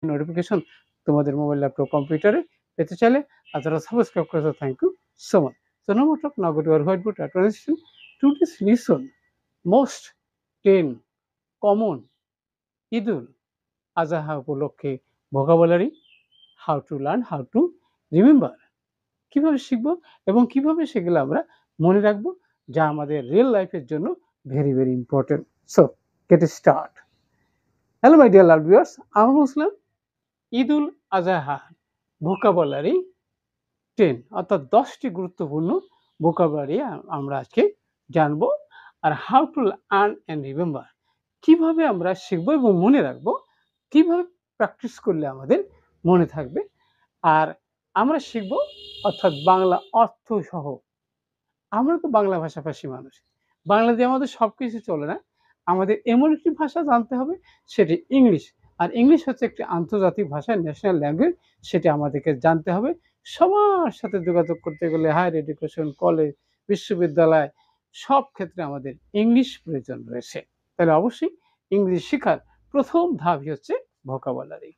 Notification তোমাদের mobile, laptop, কম্পিউটারে পেতে চাইলে আর যারা সাবস্ক্রাইব করেছো, thank you so much. So now we talk now go to our whiteboard transition. Today's lesson most 10 common Idul Adha উপলক্ষে vocabulary, how to learn, how to remember, কিভাবে শিখবো এবং কিভাবে সেগুলো আমরা মনে রাখবো, যা আমাদের রিয়েল লাইফের জন্য very very important. So get start. Hello my dear love viewers, আমরা বলছিলাম ঈদুল আজহা ভোকাবুলারি 10 অর্থাৎ 10টি গুরুত্বপূর্ণ ভোকাবুলারি আমরা আজকে জানবো। আর how to learn and remember, কিভাবে আমরা শিখবো এবং মনে রাখবো, কিভাবে প্র্যাকটিস করলে আমাদের মনে থাকবে। আর আমরা শিখবো অর্থাৎ বাংলা অর্থ সহ। আমরা তো বাংলা ভাষাভাষী মানুষ, বাংলা দিয়ে আমাদের সব কিছু চলে না। আমাদের এমন একটি ভাষা জানতে হবে, সেটি ইংলিশ। আর ইংলিশ হচ্ছে একটি আন্তর্জাতিক ভাষা, ন্যাশনাল ল্যাঙ্গুয়েজ। সেটি আমাদেরকে জানতে হবে। সবার সাথে যোগাযোগ করতে গেলে হায়ার এডুকেশন, কলেজ, বিশ্ববিদ্যালয়, সব ক্ষেত্রে আমাদের ইংলিশ প্রয়োজন রয়েছে। তাহলে অবশ্যই ইংলিশ শেখার প্রথম ধাপই হচ্ছে ভোকাবুলারি।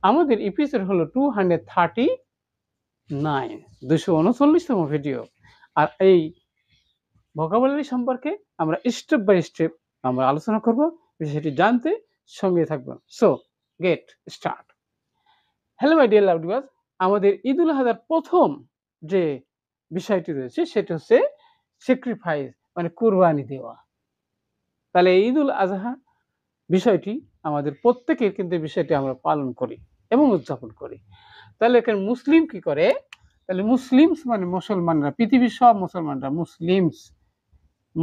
আমাদের এপিসোড হলো 239, 239তম ভিডিও। আর এই ভোকাবুলারি সম্পর্কে আমরা স্টেপ বাই স্টেপ আমরা আলোচনা করব, বিষয়টি জানতে সঙ্গে থাকবো। So get start. Hello my dear love viewers, আমাদের ঈদুল আজহার প্রথম যে বিষয়টি রয়েছে সেটা হচ্ছে স্যাক্রিফাইস, মানে কুরবানি দেওয়া। তাহলে ঈদুল আজহা বিষয়টি আমাদের প্রত্যেকের কিন্তু বিষয়টি আমরা পালন করি এবং উদযাপন করি। তাহলে এখানে মুসলিম কি করে? তাহলে মুসলিমস মানে মুসলমানরা, পৃথিবীর সব মুসলমানরা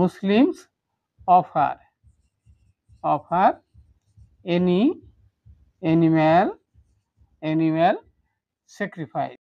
Muslims offer any animal sacrifice